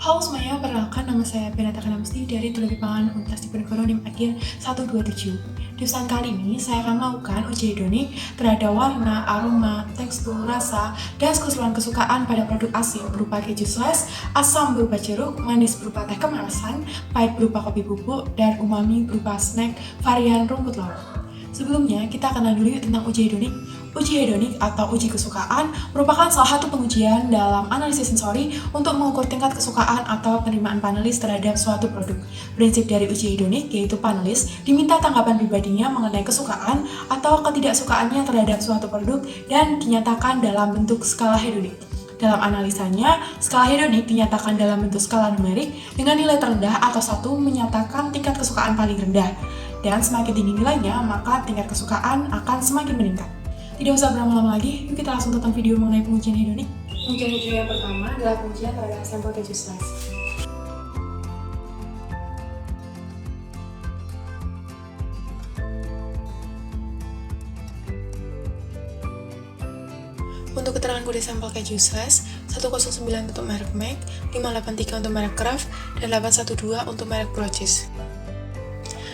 Halo semuanya, perkenalkan nama saya Benata Kanamusti dari Teknologi Pangan Universitas Diponegoro NIM Akhir 127. Di pesan kali ini, saya akan melakukan uji hedonik terhadap warna, aroma, tekstur, rasa, dan keseluruhan kesukaan pada produk asin berupa keju slice, asam berupa jeruk, manis berupa teh kemasan, pahit berupa kopi bubuk, dan umami berupa snack varian rumput laut. Sebelumnya, kita kenal dulu tentang uji hedonik. Uji hedonik atau uji kesukaan merupakan salah satu pengujian dalam analisis sensori untuk mengukur tingkat kesukaan atau penerimaan panelis terhadap suatu produk. Prinsip dari uji hedonik yaitu panelis diminta tanggapan pribadinya mengenai kesukaan atau ketidaksukaannya terhadap suatu produk dan dinyatakan dalam bentuk skala hedonik. Dalam analisanya, skala hedonik dinyatakan dalam bentuk skala numerik dengan nilai terendah atau 1 menyatakan tingkat kesukaan paling rendah. Dan semakin tinggi nilainya, maka tingkat kesukaan akan semakin meningkat. Tidak usah berlama-lama lagi, yuk kita langsung tonton video mengenai pengujian hedonik. Pengujian hedonik yang pertama adalah pengujian terhadap sampel keju slice. Untuk keterangan kode sampel keju slice, 109 untuk merek McD, 583 untuk merek Kraft, dan 812 untuk merek Proces.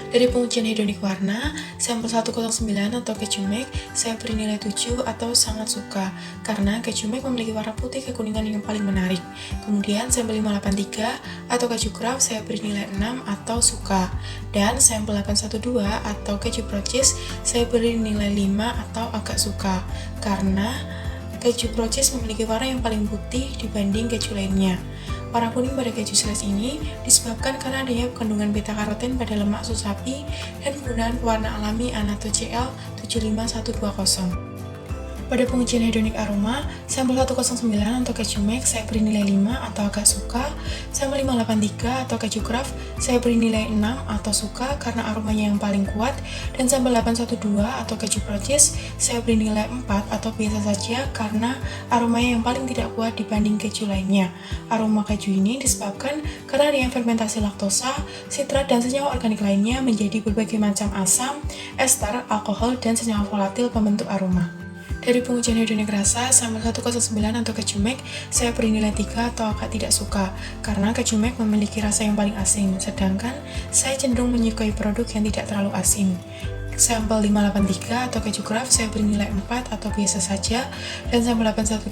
Dari pengujian hedonik warna, sampel 109 atau keju McD, saya beri nilai 7 atau sangat suka, karena keju McD memiliki warna putih kekuningan yang paling menarik. Kemudian sampel 583 atau keju Kraft, saya beri nilai 6 atau suka. Dan sampel 812 atau keju Proces, saya beri nilai 5 atau agak suka, karena keju Proces memiliki warna yang paling putih dibanding keju lainnya. Warna kuning pada keju slice ini disebabkan karena adanya kandungan beta-karoten pada lemak susu sapi dan penggunaan pewarna alami AnaToCl 75120. Pada pengujian hedonik aroma, sampel 109 untuk keju McD saya beri nilai 5 atau agak suka, sampel 583 atau keju Kraft saya beri nilai 6 atau suka karena aromanya yang paling kuat, dan sampel 812 atau keju Proces saya beri nilai 4 atau biasa saja karena aromanya yang paling tidak kuat dibanding keju lainnya. Aroma keju ini disebabkan karena adanya fermentasi laktosa, sitrat, dan senyawa organik lainnya menjadi berbagai macam asam, ester, alkohol, dan senyawa volatil pembentuk aroma. Dari pengujian hedonik rasa, sampel 109 untuk keju McD, saya beri nilai 3 atau agak tidak suka, karena keju McD memiliki rasa yang paling asin, sedangkan saya cenderung menyukai produk yang tidak terlalu asin. Sampel 583 atau keju Kraft, saya beri nilai 4 atau biasa saja, dan sampel 812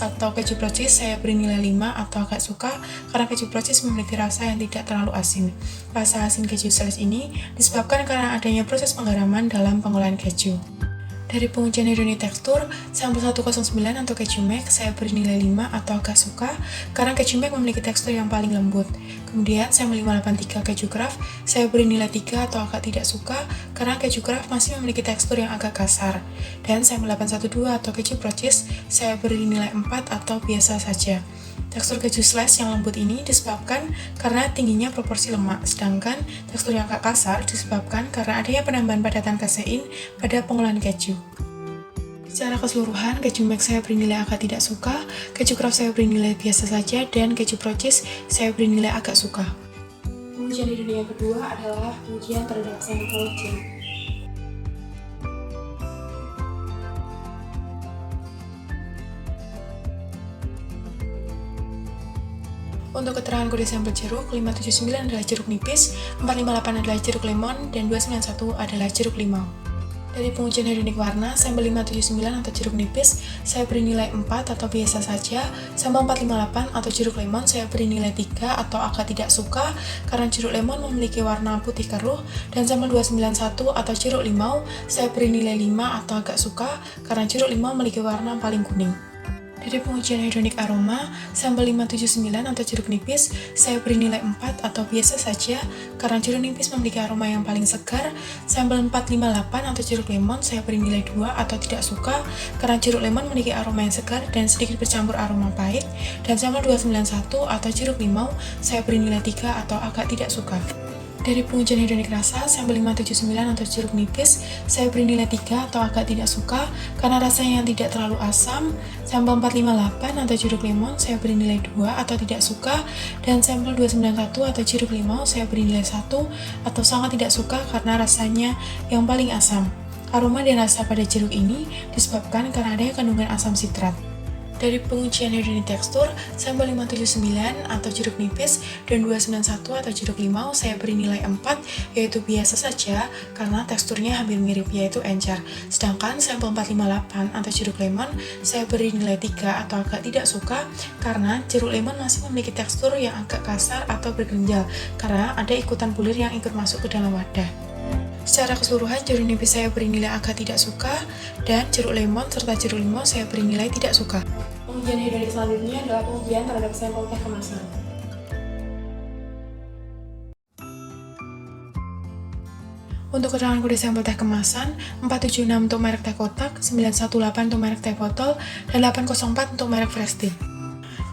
atau keju Proces, saya beri nilai 5 atau agak suka, karena keju Proces memiliki rasa yang tidak terlalu asin. Rasa asin keju slice ini disebabkan karena adanya proses penggaraman dalam pengolahan keju. Dari pengujian hedonik tekstur, sampel 109 untuk keju McD, saya beri nilai 5 atau agak suka, karena keju McD memiliki tekstur yang paling lembut. Kemudian, sampel 583 keju Kraft, saya beri nilai 3 atau agak tidak suka, karena keju Kraft masih memiliki tekstur yang agak kasar. Dan sampel 812 atau keju Proces, saya beri nilai 4 atau biasa saja. Tekstur keju slice yang lembut ini disebabkan karena tingginya proporsi lemak, sedangkan tekstur yang agak kasar disebabkan karena adanya penambahan padatan kasein pada pengolahan keju. Secara keseluruhan, keju McD saya beri nilai agak tidak suka, keju Kraft saya beri nilai biasa saja, dan keju Proces saya beri nilai agak suka. Pengujian hedonik yang kedua adalah pengujian terhadap sampel jeruk. Untuk keterangan kode sampel jeruk, 579 adalah jeruk nipis, 458 adalah jeruk lemon, dan 291 adalah jeruk limau. Dari pengujian hedonik warna, sampel 579 atau jeruk nipis, saya beri nilai 4 atau biasa saja, sampel 458 atau jeruk lemon, saya beri nilai 3 atau agak tidak suka, karena jeruk lemon memiliki warna putih keruh, dan sampel 291 atau jeruk limau, saya beri nilai 5 atau agak suka, karena jeruk limau memiliki warna paling kuning. Dari pengujian hedonik aroma, sampel 579 atau jeruk nipis, saya beri nilai 4 atau biasa saja, karena jeruk nipis memiliki aroma yang paling segar. Sampel 458 atau jeruk lemon, saya beri nilai 2 atau tidak suka, karena jeruk lemon memiliki aroma yang segar dan sedikit bercampur aroma pahit. Dan sampel 291 atau jeruk limau, saya beri nilai 3 atau agak tidak suka. Dari pengujian hedonik rasa, sampel 579 atau jeruk nipis, saya beri nilai 3 atau agak tidak suka, karena rasanya yang tidak terlalu asam. Sampel 458 atau jeruk lemon, saya beri nilai 2 atau tidak suka, dan sampel 291 atau jeruk limau, saya beri nilai 1 atau sangat tidak suka karena rasanya yang paling asam. Aroma dan rasa pada jeruk ini disebabkan karena adanya kandungan asam sitrat. Dari pengujian hedonik tekstur, sampel 579 atau jeruk nipis dan 291 atau jeruk limau saya beri nilai 4, yaitu biasa saja karena teksturnya hampir mirip, yaitu encer. Sedangkan sampel 458 atau jeruk lemon saya beri nilai 3 atau agak tidak suka karena jeruk lemon masih memiliki tekstur yang agak kasar atau bergenjal karena ada ikutan bulir yang ikut masuk ke dalam wadah. Secara keseluruhan, jeruk nipis saya beri nilai agak tidak suka, dan jeruk lemon serta jeruk limau saya beri nilai tidak suka. Pengujian hedonik selanjutnya adalah pengujian terhadap sampel teh kemasan. Untuk keterangan kode sampel teh kemasan, 476 untuk merek teh kotak, 918 untuk merek teh botol, dan 804 untuk merek Fresh Tea.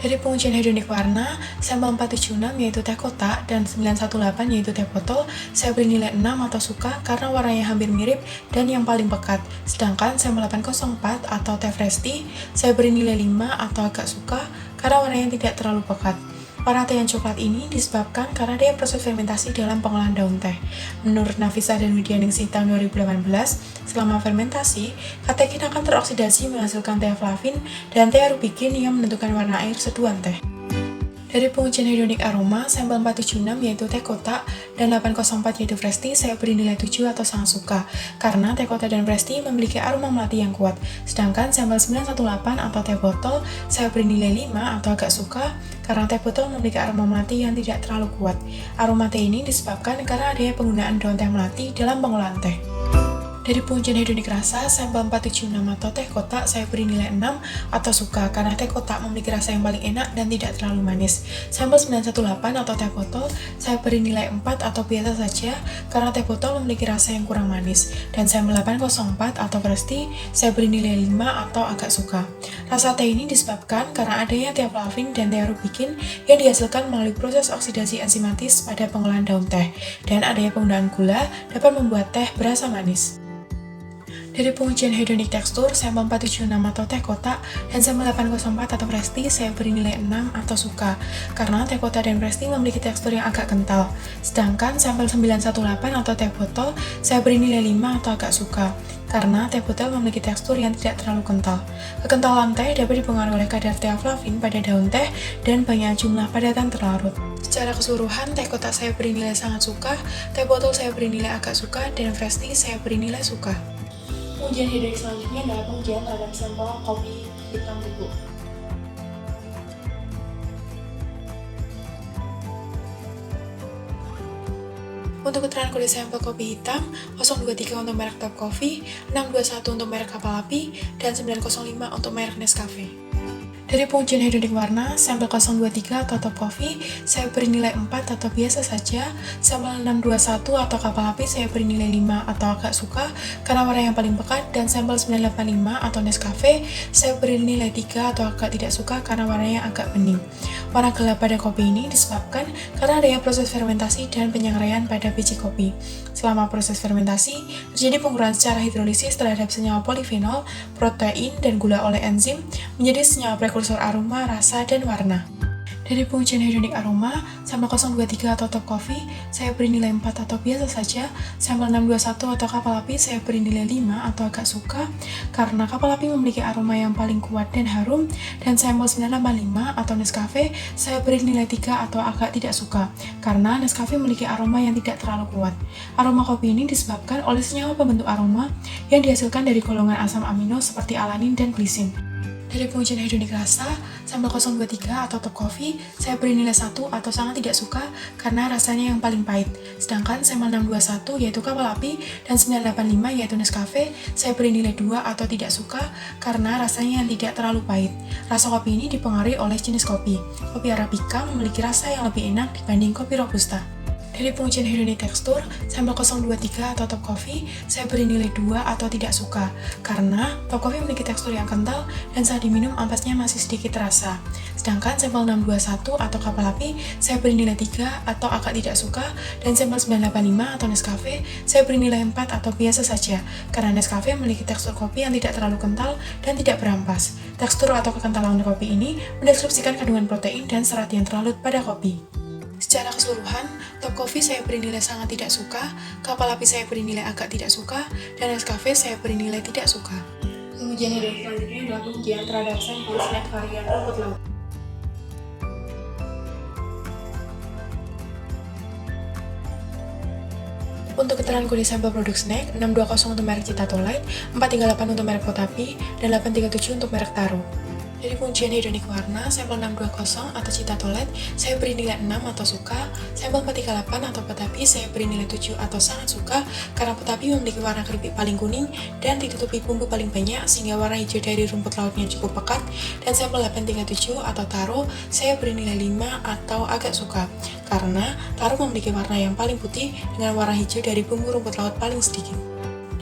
Dari pengujian hedonik warna, sampel 476 yaitu teh kotak dan 918 yaitu teh botol, saya beri nilai 6 atau suka karena warnanya hampir mirip dan yang paling pekat. Sedangkan sampel 804 atau teh Fresh Tea, saya beri nilai 5 atau agak suka karena warnanya tidak terlalu pekat. Warna teh yang coklat ini disebabkan karena dia proses fermentasi dalam pengolahan daun teh. Menurut Nafisa dan Widyaningsih tahun 2018, selama fermentasi, katekin akan teroksidasi menghasilkan teh flavin dan teh arubikin yang menentukan warna air seduhan teh. Dari pengujian hedonik aroma, sampel 476 yaitu teh kotak dan 804 yaitu Fresh Tea saya beri nilai 7 atau sangat suka karena teh kotak dan Fresh Tea memiliki aroma melati yang kuat. Sedangkan sampel 918 atau teh botol saya beri nilai 5 atau agak suka karena teh botol memiliki aroma melati yang tidak terlalu kuat. Aroma teh ini disebabkan karena adanya penggunaan daun teh melati dalam pengolahan teh. Dari pengujian hedonik rasa, sampel 476 atau teh kotak saya beri nilai 6 atau suka karena teh kotak memiliki rasa yang paling enak dan tidak terlalu manis. Sampel 918 atau teh botol saya beri nilai 4 atau biasa saja karena teh botol memiliki rasa yang kurang manis. Dan sampel 804 atau Fresh Tea saya beri nilai 5 atau agak suka. Rasa teh ini disebabkan karena adanya teh flavin dan teh arubikin yang dihasilkan melalui proses oksidasi enzimatis pada pengolahan daun teh. Dan adanya penggunaan gula dapat membuat teh berasa manis. Dari pengujian hedonik tekstur, sampel 476 atau teh kotak dan sampel 804 atau Fresh Tea saya beri nilai 6 atau suka karena teh kotak dan Fresh Tea memiliki tekstur yang agak kental. Sedangkan sampel 918 atau teh botol saya beri nilai 5 atau agak suka karena teh botol memiliki tekstur yang tidak terlalu kental. Kekentalan teh dapat dipengaruhi oleh kadar teh flavin pada daun teh dan banyak jumlah padatan terlarut. Secara keseluruhan, teh kotak saya beri nilai sangat suka, teh botol saya beri nilai agak suka, dan Fresh Tea saya beri nilai suka. Pengujian hedonik selanjutnya adalah pengujian terhadap sampel kopi hitam bubuk. Untuk keterangan kode sampel kopi hitam, 023 untuk merek Top Coffee, 621 untuk merek Kapal Api, dan 905 untuk merek Nescafe. Dari pengujian hedonik warna, sampel 023 atau Top Coffee, saya beri nilai 4 atau biasa saja, sampel 621 atau Kapal Api saya beri nilai 5 atau agak suka karena warna yang paling pekat, dan sampel 985 atau Nescafe saya beri nilai 3 atau agak tidak suka karena warnanya agak bening. Warna gelap pada kopi ini disebabkan karena adanya proses fermentasi dan penyangrai pada biji kopi. Selama proses fermentasi, terjadi pengurangan secara hidrolisis terhadap senyawa polifenol, protein, dan gula oleh enzim menjadi senyawa prekursor aroma, rasa, dan warna. Dari pengujian hedonik aroma, sampel 023 atau Top Coffee, saya beri nilai 4 atau biasa saja, sampel 621 atau Kapal Api saya beri nilai 5 atau agak suka, karena Kapal Api memiliki aroma yang paling kuat dan harum, dan sampel 985 atau Nescafe saya beri nilai 3 atau agak tidak suka, karena Nescafe memiliki aroma yang tidak terlalu kuat. Aroma kopi ini disebabkan oleh senyawa pembentuk aroma yang dihasilkan dari golongan asam amino seperti alanin dan glisin. Dari pengujian hedonik rasa, sampel 023 atau Top Coffee, saya beri nilai 1 atau sangat tidak suka karena rasanya yang paling pahit. Sedangkan sampel 621 yaitu Kapal Api dan 985 yaitu Nescafe, saya beri nilai 2 atau tidak suka karena rasanya yang tidak terlalu pahit. Rasa kopi ini dipengaruhi oleh jenis kopi. Kopi Arabica memiliki rasa yang lebih enak dibanding kopi Robusta. Dari pengujian hedonik tekstur, sampel 023 atau Top Coffee, saya beri nilai 2 atau tidak suka, karena Top Coffee memiliki tekstur yang kental dan saat diminum ampasnya masih sedikit terasa. Sedangkan sampel 621 atau Kapal Api, saya beri nilai 3 atau agak tidak suka, dan sampel 985 atau Nescafe, saya beri nilai 4 atau biasa saja, karena Nescafe memiliki tekstur kopi yang tidak terlalu kental dan tidak berampas. Tekstur atau kekentalan kopi ini mendeskripsikan kandungan protein dan serat yang terlarut pada kopi. Secara keseluruhan, Top Coffee saya beri nilai sangat tidak suka, Kapal Api saya beri nilai agak tidak suka, dan Nescafe saya beri nilai tidak suka. Pengujian hedonik selanjutnya adalah pengujian terhadap sampel snack varian rumput laut. Untuk keterangan kode sampel produk snack, 620 untuk merek Citatolite, 438 untuk merek Potapi, dan 837 untuk merek Taro. Dari pengujian hedonik warna, sampel 620 atau Citatolite, saya beri nilai 6 atau suka, sampel 438 atau Potapi, saya beri nilai 7 atau sangat suka, karena Potapi memiliki warna keripik paling kuning dan ditutupi bumbu paling banyak sehingga warna hijau dari rumput lautnya cukup pekat, dan sampel 837 atau Taro, saya beri nilai 5 atau agak suka, karena Taro memiliki warna yang paling putih dengan warna hijau dari bumbu rumput laut paling sedikit.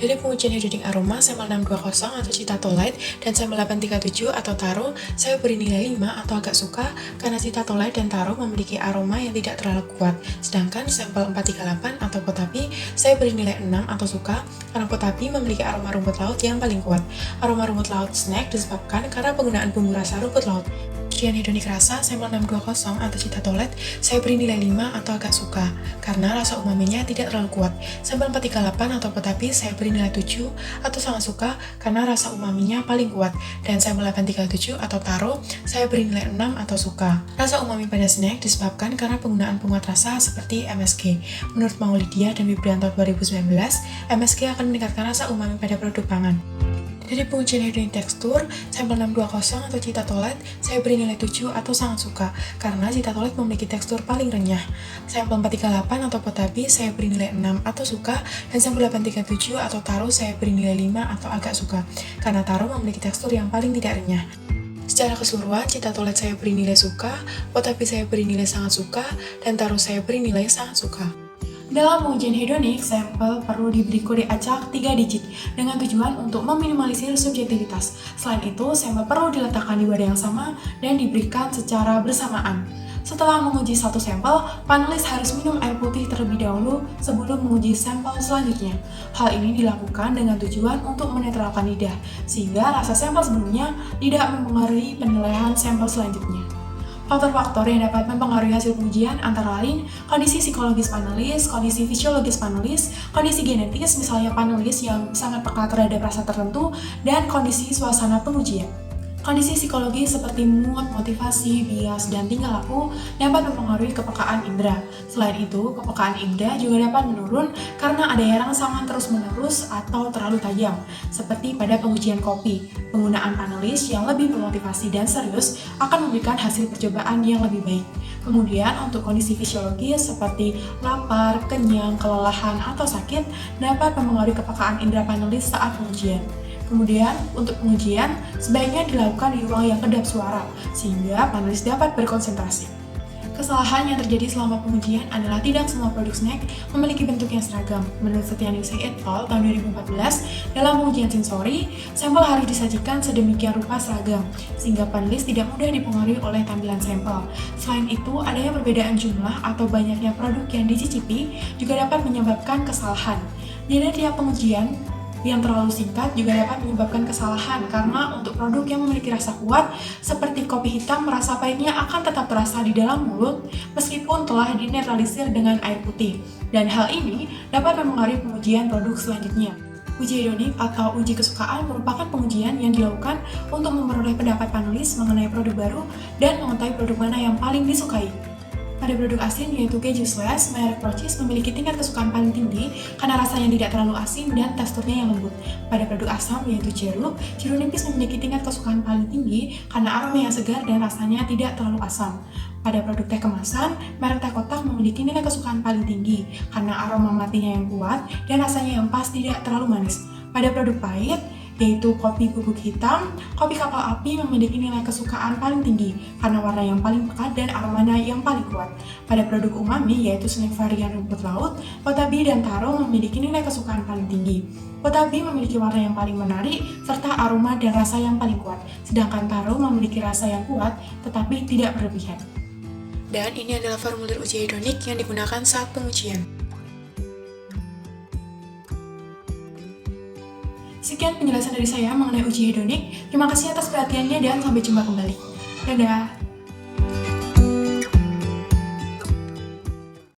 Dari pengujian hedonik aroma, sampel 620 atau Citatolite dan sampel 837 atau Taro, saya beri nilai 5 atau agak suka karena Citatolite dan Taro memiliki aroma yang tidak terlalu kuat. Sedangkan sampel 438 atau Potapi, saya beri nilai 6 atau suka karena Potapi memiliki aroma rumput laut yang paling kuat. Aroma rumput laut snack disebabkan karena penggunaan bumbu rasa rumput laut. Pengujian hedonik rasa, sampel 620 atau Citatolite, saya beri nilai 5 atau agak suka karena rasa umaminya tidak terlalu kuat. Sampel 438 atau Potapi, saya beri nilai 7 atau sangat suka karena rasa umaminya paling kuat. Dan sampel 837 atau Taro, saya beri nilai 6 atau suka. Rasa umami pada snack disebabkan karena penggunaan penguat rasa seperti MSG. Menurut Maulidia dan Wibrianto 2019, MSG akan meningkatkan rasa umami pada produk pangan. Dari pengujian hedonik tekstur, sampel 620 atau Citatolite, saya beri nilai 7 atau sangat suka, karena Citatolite memiliki tekstur paling renyah. Sampel 438 atau Potapi, saya beri nilai 6 atau suka, dan sampel 837 atau Taro, saya beri nilai 5 atau agak suka, karena Taro memiliki tekstur yang paling tidak renyah. Secara keseluruhan, Citatolite saya beri nilai suka, Potapi saya beri nilai sangat suka, dan Taro saya beri nilai sangat suka. Dalam pengujian hedonik, sampel perlu diberi kode acak 3 digit dengan tujuan untuk meminimalisir subjektivitas. Selain itu, sampel perlu diletakkan di wadah yang sama dan diberikan secara bersamaan. Setelah menguji satu sampel, panelis harus minum air putih terlebih dahulu sebelum menguji sampel selanjutnya. Hal ini dilakukan dengan tujuan untuk menetralkan lidah, sehingga rasa sampel sebelumnya tidak mempengaruhi penilaian sampel selanjutnya. Faktor-faktor yang dapat mempengaruhi hasil pengujian antara lain kondisi psikologis panelis, kondisi fisiologis panelis, kondisi genetis misalnya panelis yang sangat peka terhadap rasa tertentu, dan kondisi suasana pengujian. Kondisi psikologis seperti mood, motivasi, bias, dan tingkah laku dapat mempengaruhi kepekaan indera. Selain itu, kepekaan indera juga dapat menurun karena ada yang rangsangan terus-menerus atau terlalu tajam, seperti pada pengujian kopi. Penggunaan panelis yang lebih memotivasi dan serius akan memberikan hasil percobaan yang lebih baik. Kemudian, untuk kondisi fisiologis seperti lapar, kenyang, kelelahan, atau sakit dapat mempengaruhi kepekaan indera panelis saat pengujian. Kemudian, untuk pengujian, sebaiknya dilakukan di ruang yang kedap suara, sehingga panelis dapat berkonsentrasi. Kesalahan yang terjadi selama pengujian adalah tidak semua produk snack memiliki bentuk yang seragam. Menurut Setianingsih et al. Tahun 2014, dalam pengujian sensori, sampel harus disajikan sedemikian rupa seragam, sehingga panelis tidak mudah dipengaruhi oleh tampilan sampel. Selain itu, adanya perbedaan jumlah atau banyaknya produk yang dicicipi juga dapat menyebabkan kesalahan. Jadi tiap pengujian yang terlalu singkat juga dapat menyebabkan kesalahan karena untuk produk yang memiliki rasa kuat seperti kopi hitam, rasa pahitnya akan tetap terasa di dalam mulut meskipun telah dinetralisir dengan air putih, dan hal ini dapat mempengaruhi pengujian produk selanjutnya. Uji hedonik atau uji kesukaan merupakan pengujian yang dilakukan untuk memperoleh pendapat panelis mengenai produk baru dan mengetahui produk mana yang paling disukai. Pada produk asin yaitu keju slash, merek Procis memiliki tingkat kesukaan paling tinggi karena rasanya tidak terlalu asin dan teksturnya yang lembut. Pada produk asam yaitu jeruk nipis memiliki tingkat kesukaan paling tinggi karena aroma yang segar dan rasanya tidak terlalu asam. Pada produk teh kemasan, merek teh kotak memiliki nilai kesukaan paling tinggi karena aroma matinya yang kuat dan rasanya yang pas tidak terlalu manis. Pada produk pahit, yaitu kopi bubuk hitam, kopi kapal api memiliki nilai kesukaan paling tinggi karena warna yang paling pekat dan aromanya yang paling kuat. Pada produk umami yaitu snack varian rumput laut, Potapi dan Taro memiliki nilai kesukaan paling tinggi. Potapi memiliki warna yang paling menarik serta aroma dan rasa yang paling kuat, sedangkan Taro memiliki rasa yang kuat tetapi tidak berlebihan. Dan ini adalah formulir uji hedonik yang digunakan saat pengujian. Sekian penjelasan dari saya mengenai uji hedonik. Terima kasih atas perhatiannya dan sampai jumpa kembali. Dadah!